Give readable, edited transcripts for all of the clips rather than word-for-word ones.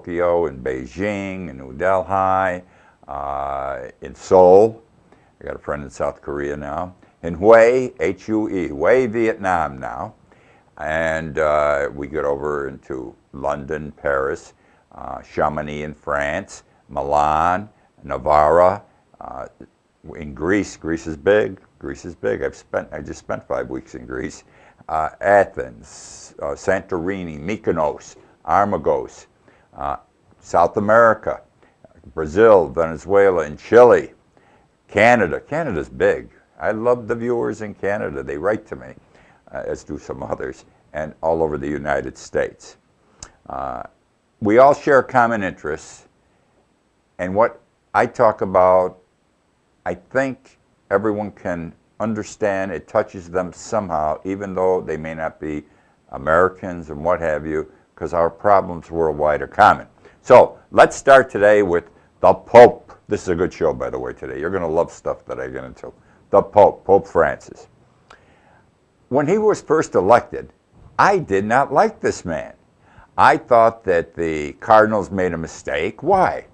Tokyo, in Beijing, in New Delhi, in Seoul. I got a friend in South Korea now. In Hue, H-U-E, Hue, Vietnam now. And we get over into London, Paris, Chamonix in France, Milan, Navarra, in Greece. Greece is big. Greece is big. I just spent 5 weeks in Greece. Athens, Santorini, Mykonos, Armagos, South America, Brazil, Venezuela, and Chile. Canada. Canada's big. I love the viewers in Canada. They write to me, as do some others, and all over the United States. We all share common interests, and what I talk about, I think everyone can understand. It touches them somehow, even though they may not be Americans and what have you, because our problems worldwide are common. So let's start today with the Pope. This is a good show, by the way, today. You're going to love stuff that I get into. The Pope, Pope Francis. When he was first elected, I did not like this man. I thought that the Cardinals made a mistake. Why?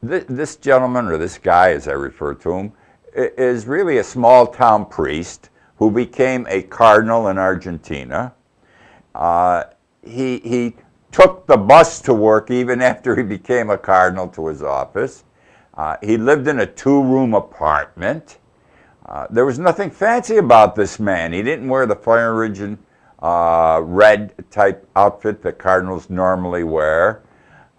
This gentleman, or this guy as I refer to him, is really a small-town priest who became a cardinal in Argentina. He took the bus to work even after he became a cardinal to his office. He lived in a 2-room apartment. There was nothing fancy about this man. He didn't wear the fire engine red type outfit that cardinals normally wear.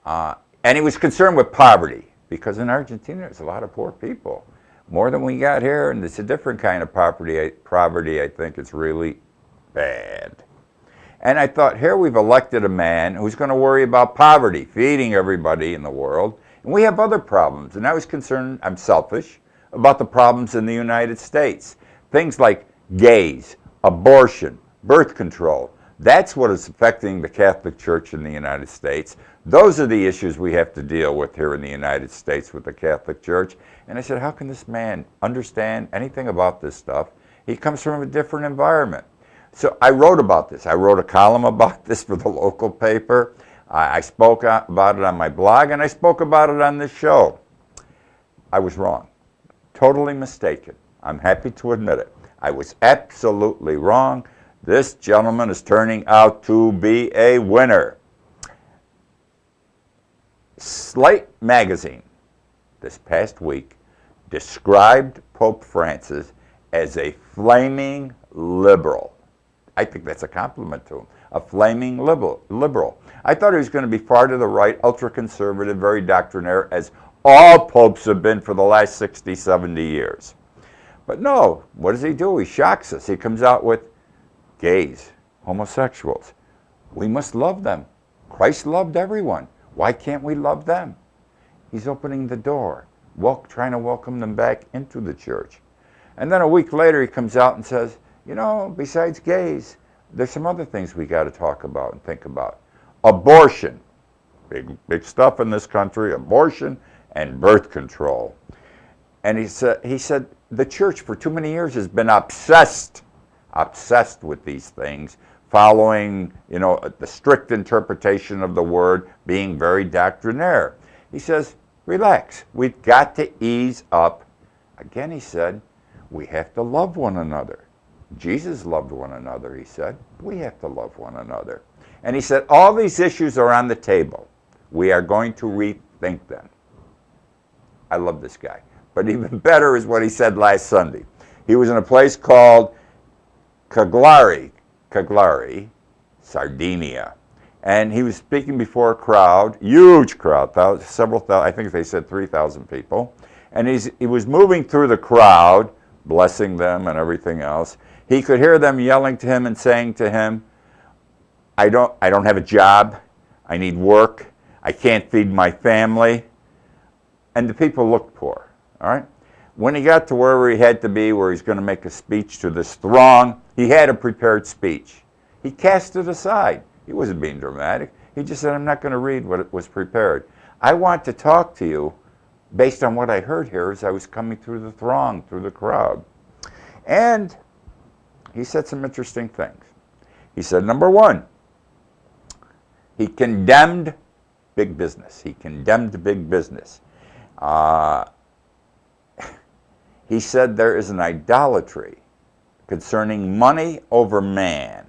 And he was concerned with poverty, because in Argentina there's a lot of poor people. More than we got here, and it's a different kind of poverty. I think it's really bad. And I thought, here we've elected a man who's going to worry about poverty, feeding everybody in the world. And we have other problems. And I was concerned, I'm selfish, about the problems in the United States. Things like gays, abortion, birth control. That's what is affecting the Catholic Church in the United States. Those are the issues we have to deal with here in the United States with the Catholic Church. And I said, how can this man understand anything about this stuff? He comes from a different environment. So I wrote about this. I wrote a column about this for the local paper. I spoke about it on my blog, and I spoke about it on this show. I was wrong. Totally mistaken. I'm happy to admit it. I was absolutely wrong. This gentleman is turning out to be a winner. Slate magazine this past week described Pope Francis as a flaming liberal. I think that's a compliment to him. A flaming liberal. I thought he was going to be far to the right, ultra-conservative, very doctrinaire, as all popes have been for the last 60, 70 years. But no, what does he do? He shocks us. He comes out with gays, homosexuals. We must love them. Christ loved everyone. Why can't we love them? He's opening the door, trying to welcome them back into the church. And then a week later he comes out and says, you know, besides gays, there's some other things we got to talk about and think about. Abortion, big stuff in this country, abortion and birth control. And he said the church for too many years has been obsessed with these things, following, you know, the strict interpretation of the word, being very doctrinaire. He says, relax, we've got to ease up. Again, he said, we have to love one another. Jesus loved one another, he said. We have to love one another. And he said, all these issues are on the table. We are going to rethink them. I love this guy. But even better is what he said last Sunday. He was in a place called Cagliari, Sardinia. And he was speaking before a crowd, huge crowd, several thousand, I think they said 3,000 people. And he was moving through the crowd, blessing them and everything else. He could hear them yelling to him and saying to him, I don't have a job. I need work. I can't feed my family. And the people looked poor, all right? When he got to wherever he had to be, where he's going to make a speech to this throng, he had a prepared speech. He cast it aside. He wasn't being dramatic. He just said, I'm not going to read what was prepared. I want to talk to you based on what I heard here as I was coming through the throng, through the crowd. And he said some interesting things. He said, number one, he condemned big business. He condemned big business. He said there is an idolatry concerning money over man.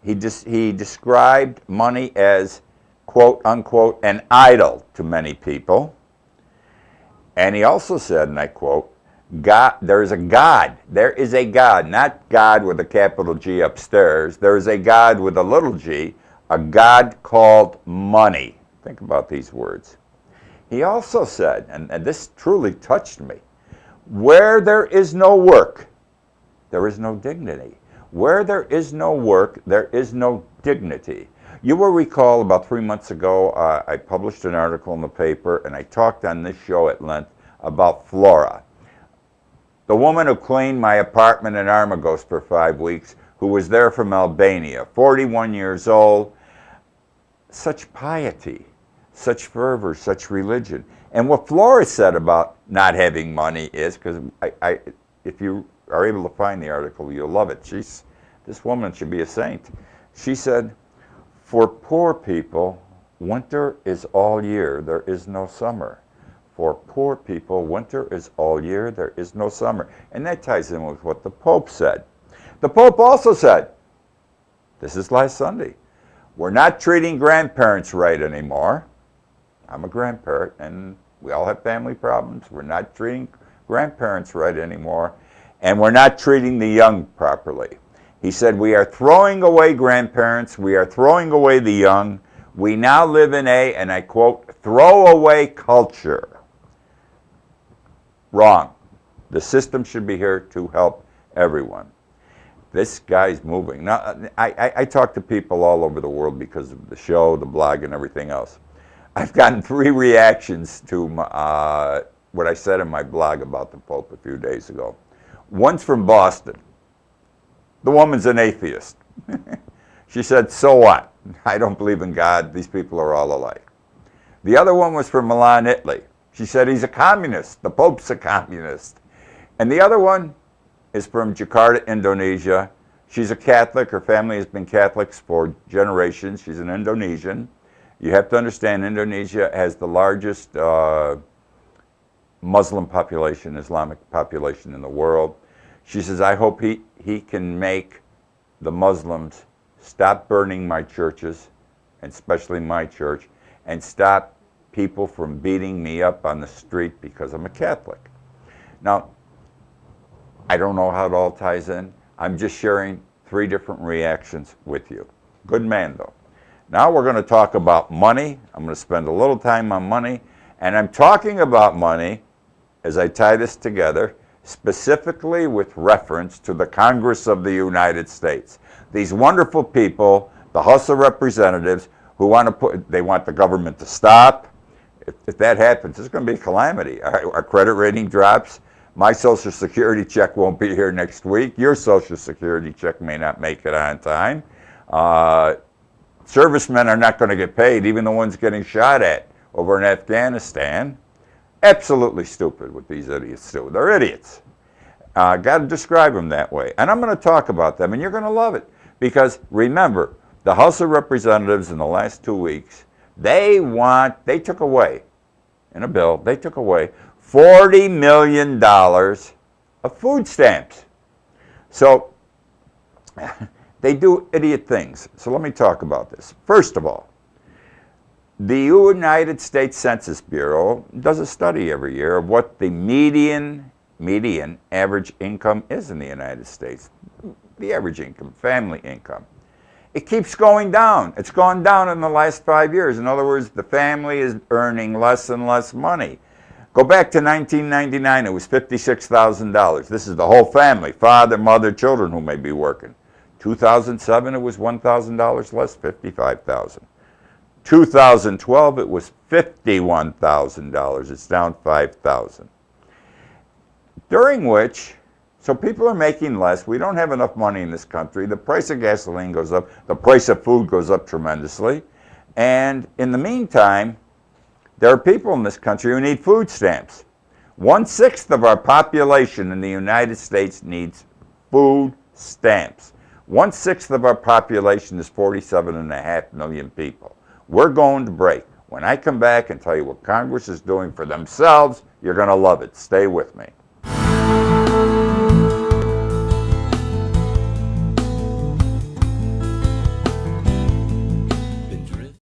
He described money as, quote unquote, an idol to many people. And he also said, and I quote, God, there is a God. There is a God, not God with a capital G upstairs. There is a God with a little g, a God called money. Think about these words. He also said, and this truly touched me, where there is no work, there is no dignity. Where there is no work, there is no dignity. You will recall about 3 months ago, I published an article in the paper, and I talked on this show at length about Flora, the woman who cleaned my apartment in Armagos for 5 weeks, who was there from Albania, 41 years old. Such piety, such fervor, such religion. And what Flora said about not having money is, because if you are able to find the article, you'll love it. This woman should be a saint. She said, for poor people, winter is all year, there is no summer. For poor people, winter is all year, there is no summer. And that ties in with what the Pope said. The Pope also said, this is last Sunday, we're not treating grandparents right anymore. I'm a grandparent, and we all have family problems. We're not treating grandparents right anymore, and we're not treating the young properly. He said, we are throwing away grandparents. We are throwing away the young. We now live in a, and I quote, throwaway culture. Wrong. The system should be here to help everyone. This guy's moving. Now, I talk to people all over the world because of the show, the blog, and everything else. I've gotten 3 reactions to what I said in my blog about the Pope a few days ago. One's from Boston. The woman's an atheist. She said, so what? I don't believe in God. These people are all alike. The other one was from Milan, Italy. She said, he's a communist. The Pope's a communist. And the other one is from Jakarta, Indonesia. She's a Catholic. Her family has been Catholics for generations. She's an Indonesian. You have to understand, Indonesia has the largest Muslim population, Islamic population in the world. She says, I hope he can make the Muslims stop burning my churches, and especially my church, and stop people from beating me up on the street because I'm a Catholic. Now, I don't know how it all ties in. I'm just sharing 3 different reactions with you. Good man, though. Now we're going to talk about money. I'm going to spend a little time on money. And I'm talking about money, as I tie this together, specifically with reference to the Congress of the United States. These wonderful people, the House of Representatives, who want the government to stop. If that happens, it's going to be a calamity. Our credit rating drops. My Social Security check won't be here next week. Your Social Security check may not make it on time. Servicemen are not going to get paid, even the ones getting shot at over in Afghanistan. Absolutely stupid what these idiots do. They're idiots. Got to describe them that way. And I'm going to talk about them, and you're going to love it. Because remember, the House of Representatives in the last 2 weeks, they took away, in a bill, they took away $40 million of food stamps. So they do idiot things. So let me talk about this. First of all, the United States Census Bureau does a study every year of what the median average income is in the United States. The average income, family income. It keeps going down. It's gone down in the last 5 years. In other words, the family is earning less and less money. Go back to 1999, it was $56,000. This is the whole family, father, mother, children who may be working. 2007, it was $1,000 less, $55,000. 2012, it was $51,000. It's down $5,000. During which, so people are making less. We don't have enough money in this country. The price of gasoline goes up. The price of food goes up tremendously. And in the meantime, there are people in this country who need food stamps. 1/6 of our population in the United States needs food stamps. 1/6 of our population is 47.5 million people. We're going to break. When I come back and tell you what Congress is doing for themselves, you're going to love it. Stay with me.